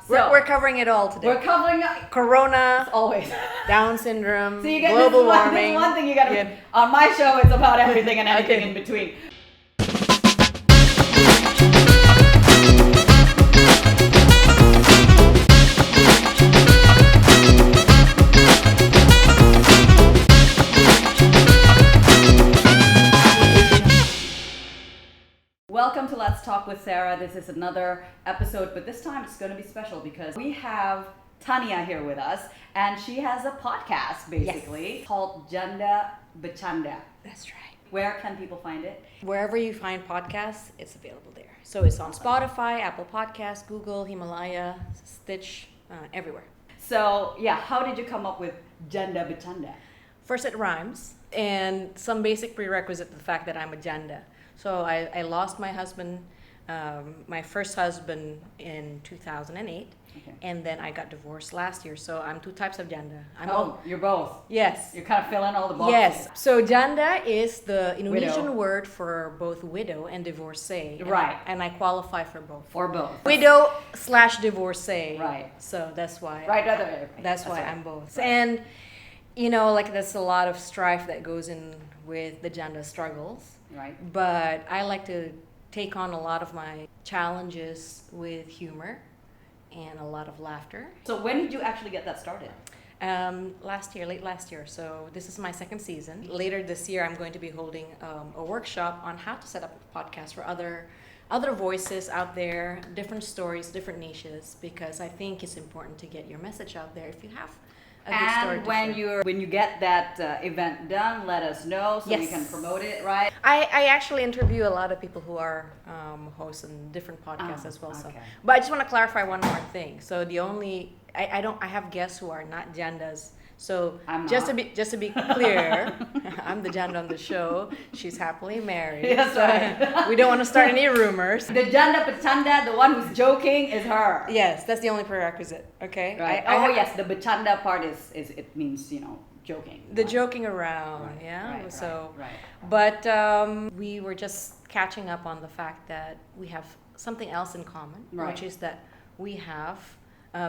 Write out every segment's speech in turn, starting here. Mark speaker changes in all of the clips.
Speaker 1: we're covering it all today.
Speaker 2: We're covering
Speaker 1: Corona,
Speaker 2: always.
Speaker 1: Down syndrome,
Speaker 2: So you get
Speaker 1: global
Speaker 2: this
Speaker 1: warming.
Speaker 2: one thing you got to on my show. It's about everything and anything
Speaker 1: Okay.
Speaker 2: in between. Welcome to Let's Talk with Sara. This is another episode, but this time it's going to be special because we have Tania here with us, and she has a podcast basically called Janda Becanda.
Speaker 1: That's right.
Speaker 2: Where can people find it?
Speaker 1: Wherever you find podcasts, it's available there. So it's on Spotify, Apple Podcasts, Google, Himalaya, Stitch, everywhere.
Speaker 2: So yeah, how did you come up with Janda Becanda?
Speaker 1: First, it rhymes, and some basic prerequisite to the fact that I'm a janda. So I lost my husband, my first husband in 2008, and then I got divorced last year. So I'm two types of janda.
Speaker 2: You're both.
Speaker 1: Yes.
Speaker 2: You're kind of filling all the boxes.
Speaker 1: Yes. So janda is the Indonesian word for both widow and divorcee.
Speaker 2: Right.
Speaker 1: And I qualify for both.
Speaker 2: For both.
Speaker 1: Widow/divorcee.
Speaker 2: Right.
Speaker 1: So that's why.
Speaker 2: Right.
Speaker 1: That's why I'm both. Right. And there's a lot of strife that goes in with the janda struggles.
Speaker 2: Right.
Speaker 1: But I like to take on a lot of my challenges with humor and a lot of laughter.
Speaker 2: So when did you actually get that started?
Speaker 1: Late last year. So this is my second season. Later this year, I'm going to be holding a workshop on how to set up a podcast for other voices out there, different stories, different niches, because I think it's important to get your message out there if you have a good story to share.
Speaker 2: When you get that event done, let us know so we can promote it, right?
Speaker 1: I actually interview a lot of people who are hosts in different podcasts as well.
Speaker 2: Okay.
Speaker 1: So, but I just want to clarify one more thing. So I have guests who are not jandas. So just to be clear, I'm the janda on the show. She's happily married.
Speaker 2: That's right.
Speaker 1: We don't want to start any rumors.
Speaker 2: The Janda Becanda, the one who's joking, is her.
Speaker 1: Yes, that's the only prerequisite. Okay.
Speaker 2: Right. Yes, the Becanda part is it means joking.
Speaker 1: The joking around, right. Yeah.
Speaker 2: Right,
Speaker 1: so,
Speaker 2: right.
Speaker 1: But we were just catching up on the fact that we have something else in common, which is that we have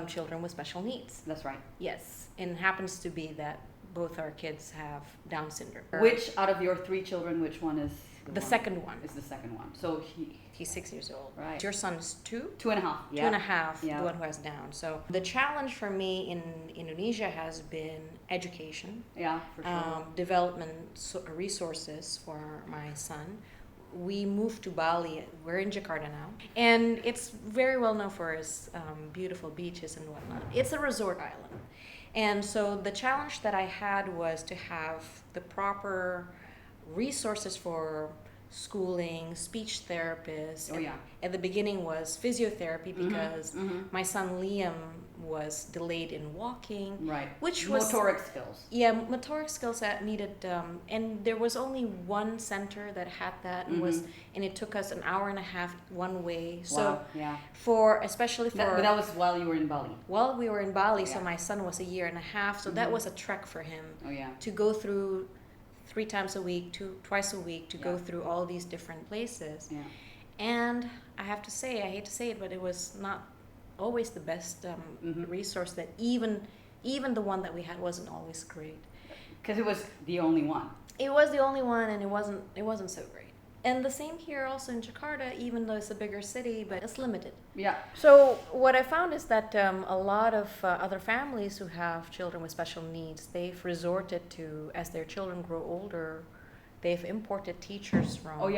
Speaker 1: children with special needs.
Speaker 2: That's right.
Speaker 1: Yes, and it happens to be that both our kids have Down syndrome.
Speaker 2: Which out of your 3 children, which one is
Speaker 1: the second one?
Speaker 2: Is the second one. So
Speaker 1: he's 6 years old.
Speaker 2: Right.
Speaker 1: Your son is 2?
Speaker 2: 2.5. Yeah.
Speaker 1: 2.5.
Speaker 2: Yeah.
Speaker 1: The one who has Down. So the challenge for me in Indonesia has been education.
Speaker 2: Yeah, for sure.
Speaker 1: Development resources for my son. We moved to Bali. We're in Jakarta now, and it's very well known for its beautiful beaches and whatnot. It's a resort island, and so the challenge that I had was to have the proper resources for schooling, speech therapists. At the beginning was physiotherapy because my son Liam was delayed in walking.
Speaker 2: Right.
Speaker 1: Which was
Speaker 2: motoric skills.
Speaker 1: Yeah, motoric skills that needed, and there was only one center that had that, and it took us an hour and a half one way. So especially
Speaker 2: that was while you were in Bali.
Speaker 1: While we were in Bali, so my son was a year and a half, so that was a trek for him. To go through 3 times a week, twice a week, to go through all these different places. Yeah. And I have to say, I hate to say it, but it was not always the best resource. That even the one that we had wasn't always great.
Speaker 2: Because it was the only one.
Speaker 1: It was the only one, and it wasn't so great. And the same here also in Jakarta, even though it's a bigger city, but it's limited. Yeah. So what I found is that a lot of other families who have children with special needs, they've resorted to, as their children grow older, they've imported teachers from.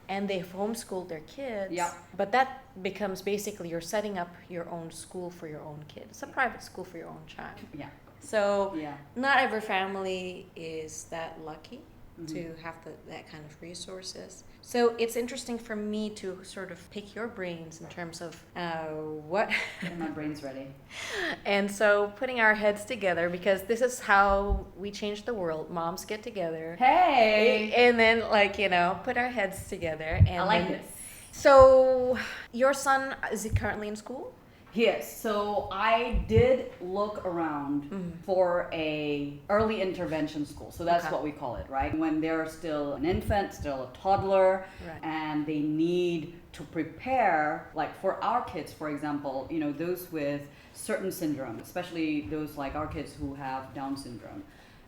Speaker 1: And they've homeschooled their kids. Yeah. But that becomes basically you're setting up your own school for your own kid. It's a private school for your own child. Yeah. So not every family is that lucky to have that kind of resources. So it's interesting for me to sort of pick your brains in terms of what...
Speaker 2: Get my brain's ready.
Speaker 1: And so putting our heads together, because this is how we change the world. Moms get together.
Speaker 2: Hey!
Speaker 1: And then put our heads together. And
Speaker 2: I like this.
Speaker 1: So your son, is he currently in school?
Speaker 2: Yes, so I did look around for a early intervention school. So that's what we call it, right? When they're still an infant, still a toddler, and they need to prepare, like for our kids, for example, those with certain syndrome, especially those like our kids who have Down syndrome,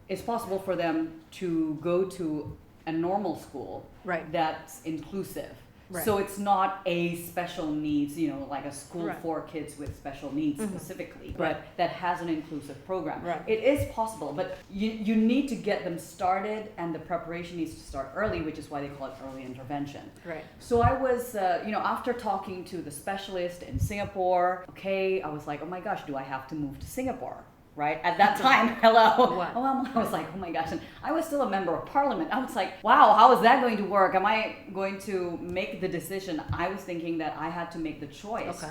Speaker 2: it's possible for them to go to a normal school that's inclusive. So it's not a special needs, like a school for kids with special needs specifically, but that has an inclusive program. It is possible, but you need to get them started, and the preparation needs to start early, which is why they call it early intervention. So I was, after talking to the specialist in Singapore, I was like, oh my gosh, do I have to move to Singapore? Right? At that time, hello. I was like, oh my gosh. And I was still a member of parliament. I was like, wow, how is that going to work? Am I going to make the decision? I was thinking that I had to make the choice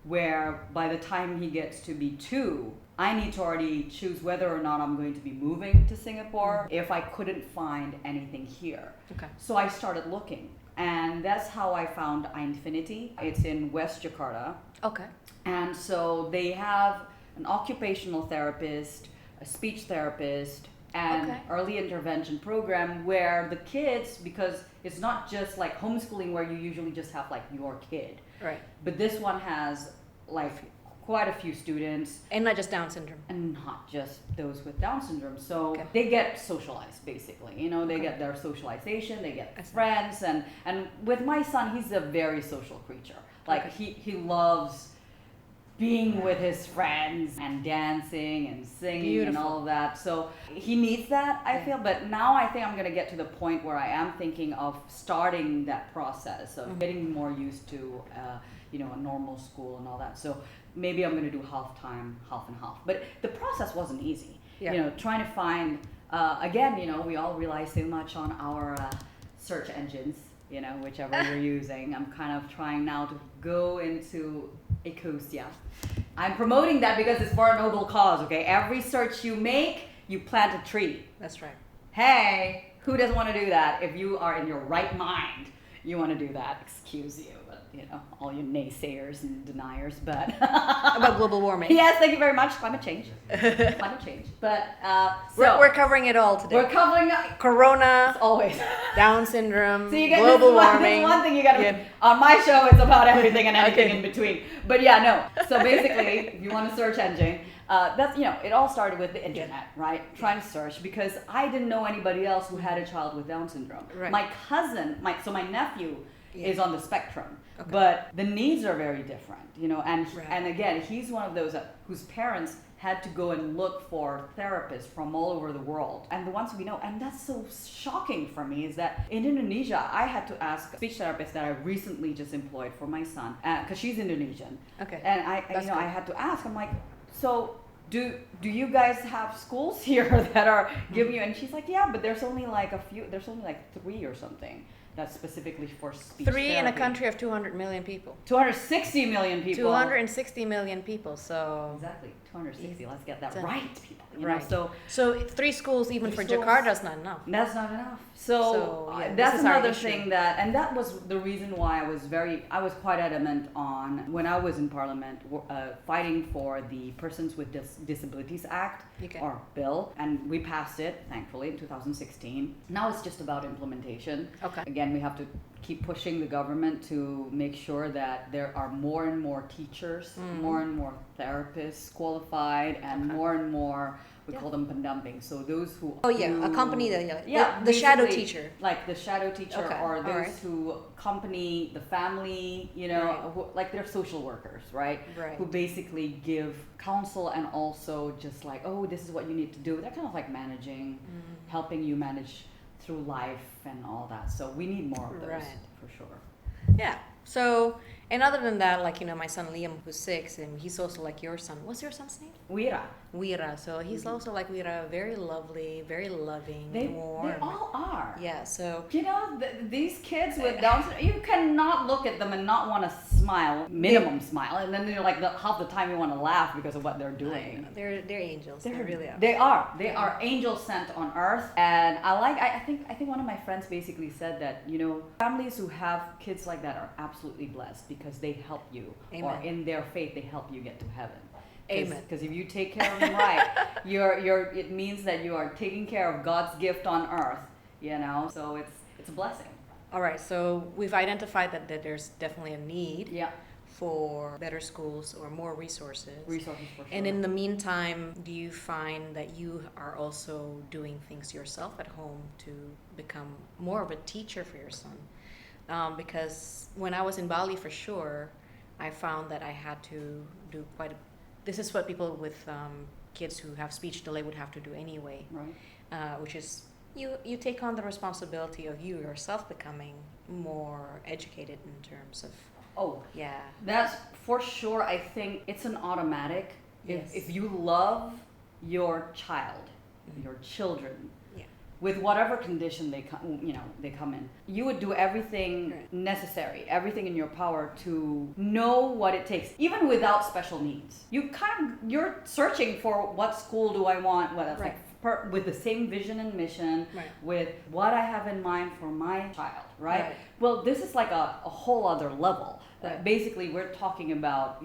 Speaker 2: where by the time he gets to be 2, I need to already choose whether or not I'm going to be moving to Singapore if I couldn't find anything here. So I started looking. And that's how I found iInfinity. It's in West Jakarta. And so they have an occupational therapist, a speech therapist, and early intervention program where the kids, because it's not just like homeschooling where you usually just have like your kid. But this one has like quite a few students.
Speaker 1: And not just Down syndrome.
Speaker 2: And not just those with Down syndrome. So they get socialized basically. They get their socialization, they get friends. And with my son, he's a very social creature. Like he loves being with his friends and dancing and singing and all of that. So he needs that, I feel. But now I think I'm going to get to the point where I am thinking of starting that process of getting more used to, a normal school and all that. So maybe I'm going to do half-time, half and half. But the process wasn't easy. Trying to find, again, we all rely so much on our search engines, whichever you're using. I'm kind of trying now to go into Ecosia. I'm promoting that because it's for a noble cause, okay? Every search you make, you plant a tree.
Speaker 1: That's right.
Speaker 2: Hey, who doesn't want to do that? If you are in your right mind, you want to do that. Excuse you, but all you naysayers and deniers, but
Speaker 1: about global warming.
Speaker 2: Yes, thank you very much. Climate change. Climate change. But
Speaker 1: we're covering it all today.
Speaker 2: We're covering
Speaker 1: Corona,
Speaker 2: always
Speaker 1: Down syndrome,
Speaker 2: so you get
Speaker 1: global warming.
Speaker 2: This one thing you got to. On my show, it's about everything and anything in between. But So basically, if you want a search engine, that's it all started with the internet, right? Trying to search because I didn't know anybody else who had a child with Down syndrome. My cousin, my nephew, is on the spectrum. But the needs are very different, and again, he's one of those whose parents had to go and look for therapists from all over the world. And the ones we know, and that's so shocking for me, is that in Indonesia, I had to ask a speech therapist that I recently just employed for my son, because she's Indonesian. And I had to ask, I'm like, so do you guys have schools here that are giving you? And she's like, yeah, but there's only like 3 or something. That's specifically for speech
Speaker 1: 3
Speaker 2: therapy.
Speaker 1: in a country of 200 million people.
Speaker 2: 260 million people.
Speaker 1: 260 million people. So
Speaker 2: exactly 260. Let's get that right, people.
Speaker 1: So 3 schools even for Jakarta is not enough.
Speaker 2: That's not enough. So that's another thing and that was the reason why I was quite adamant on when I was in Parliament fighting for the Persons with Disabilities Act or bill, and we passed it thankfully in 2016. Now it's just about implementation. Again, we have to keep pushing the government to make sure that there are more and more teachers, more and more therapists qualified, and more we call them pendamping. So those who
Speaker 1: accompany the shadow teacher,
Speaker 2: like the shadow teacher, or those who accompany the family, who, like they're social workers, right? Who basically give counsel and also just like, oh, this is what you need to do. They're kind of like managing, helping you manage through life and all that. So we need more of those for sure.
Speaker 1: Yeah. So, and other than that, like, my son Liam, who's 6, and he's also like your son. What's your son's name? Wira. So he's also like Wira, very lovely, very loving, warm.
Speaker 2: They all are.
Speaker 1: Yeah. So
Speaker 2: these kids with Down syndrome, you cannot look at them and not want to smile, smile, and then you're like half the time you want to laugh because of what they're doing.
Speaker 1: They're angels. They really are.
Speaker 2: They are. They are angels sent on earth, and I think one of my friends basically said that families who have kids like that are absolutely blessed because they help you, or in their faith they help you get to heaven.
Speaker 1: Amen.
Speaker 2: Because if you take care of them right, it means that you are taking care of God's gift on earth. So it's a blessing.
Speaker 1: All right, so we've identified that there's definitely a need for better schools or more resources.
Speaker 2: Resources for sure.
Speaker 1: And in the meantime, do you find that you are also doing things yourself at home to become more of a teacher for your son? Because when I was in Bali, for sure, I found that I had to do this is what people with kids who have speech delay would have to do anyway.
Speaker 2: Right.
Speaker 1: Which is you take on the responsibility of you yourself becoming more educated in terms of.
Speaker 2: Oh, yeah. That's for sure. I think it's an automatic.
Speaker 1: Yes.
Speaker 2: If you love your child, your children, with whatever condition they come in, you would do everything necessary, everything in your power to know what it takes, even without special needs. You're searching for what school do I want, with the same vision and mission, with what I have in mind for my child, right? Well, this is like a whole other level. Basically, we're talking about,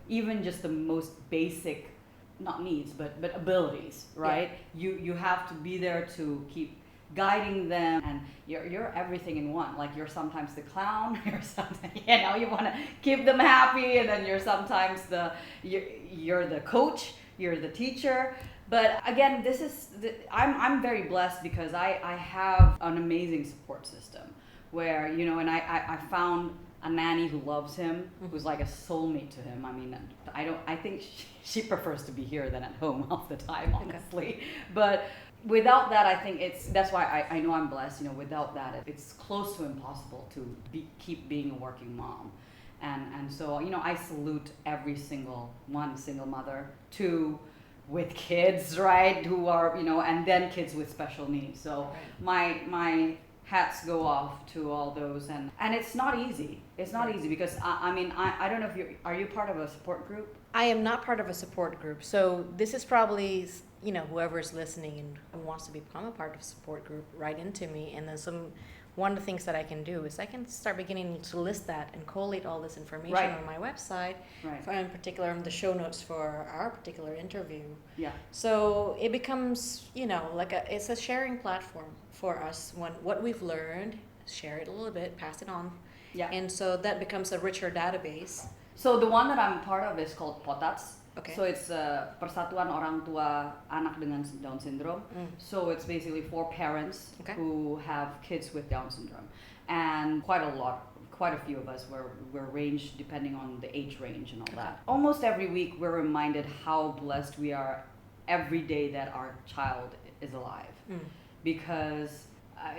Speaker 2: even just the most basic, not needs, but abilities, right? You have to be there to keep guiding them, and you're everything in one. Like, you're sometimes the clown, you're sometimes, you want to keep them happy, and then you're sometimes you're the coach, you're the teacher. But again, I'm very blessed because I have an amazing support system where, and I found a nanny who loves him, who's like a soulmate to him. I mean, I think she prefers to be here than at home half the time, honestly. But without that, I think that's why I know I'm blessed. Without that, it's close to impossible to keep being a working mom. And so, I salute every single mother with kids, right? Who are, and then kids with special needs. So my hats go off to all those, and it's not easy. It's not easy because I don't know if are you part of a support group?
Speaker 1: I am not part of a support group. So this is probably, whoever's listening and who wants to become a part of a support group, write into me. And then one of the things that I can do is I can start beginning to list that and collate all this information on my website, in particular the show notes for our particular interview.
Speaker 2: Yeah.
Speaker 1: So it becomes, it's a sharing platform for us. What we've learned, share it a little bit, pass it on.
Speaker 2: Yeah.
Speaker 1: And so that becomes a richer database.
Speaker 2: So the one that I'm part of is called POTAS.
Speaker 1: Okay.
Speaker 2: So it's Persatuan Orang Tua Anak dengan Down Syndrome. So it's basically for parents who have kids with Down syndrome, and quite a few of us we're ranged depending on the age range and all that. Almost every week we're reminded how blessed we are every day that our child is alive, because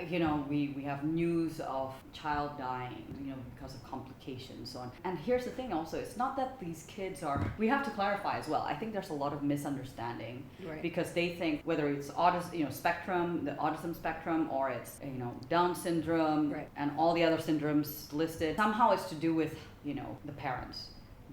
Speaker 2: we have news of child dying, because of complications, so on. And here's the thing also, it's not that these kids we have to clarify as well. I think there's a lot of misunderstanding, because they think whether it's autism, spectrum, the autism spectrum, or it's, Down syndrome, and all the other syndromes listed, somehow it's to do with, the parents.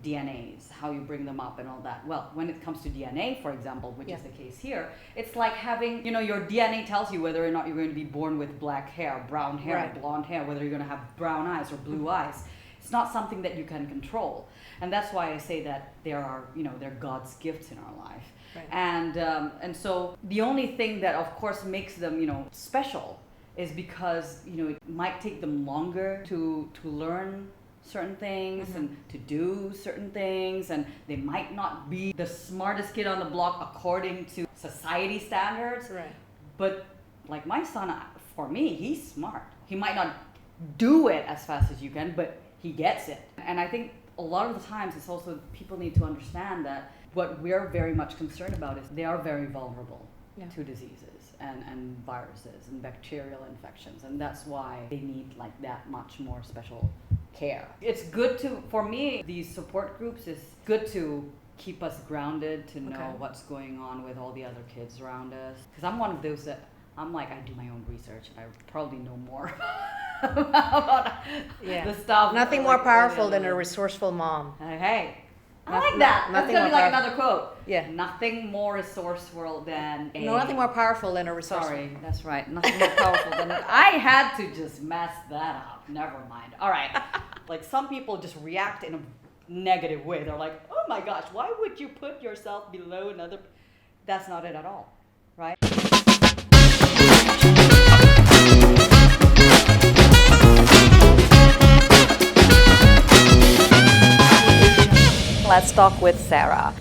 Speaker 2: DNAs, how you bring them up and all that. Well, when it comes to DNA, for example, which is the case here, it's like having, your DNA tells you whether or not you're going to be born with black hair, brown hair, blonde hair, whether you're going to have brown eyes or blue eyes. It's not something that you can control. And that's why I say that they're God's gifts in our life. And so the only thing that, of course, makes them, special is because, it might take them longer to learn certain things and to do certain things, and they might not be the smartest kid on the block according to society standards. But like my son, for me, he's smart. He might not do it as fast as you can, but he gets it. And I think a lot of the times it's also people need to understand that what we're very much concerned about is they are very vulnerable to diseases and viruses and bacterial infections, and that's why they need like that much more special care. It's good for me, these support groups is good to keep us grounded, to know what's going on with all the other kids around us. Because I'm one of those that I'm like, I do my own research and I probably know more about the stuff.
Speaker 1: Nothing more powerful than a resourceful mom.
Speaker 2: Hey, I like that. That's going to be like another quote.
Speaker 1: Yeah.
Speaker 2: Nothing more resourceful than
Speaker 1: nothing more powerful than a resourceful.
Speaker 2: Sorry, that's right. Nothing more powerful than I had to just mess that up. Never mind. All right. Like, some people just react in a negative way. They're like, oh my gosh, why would you put yourself below another? That's not it at all, right? let's talk with Sara.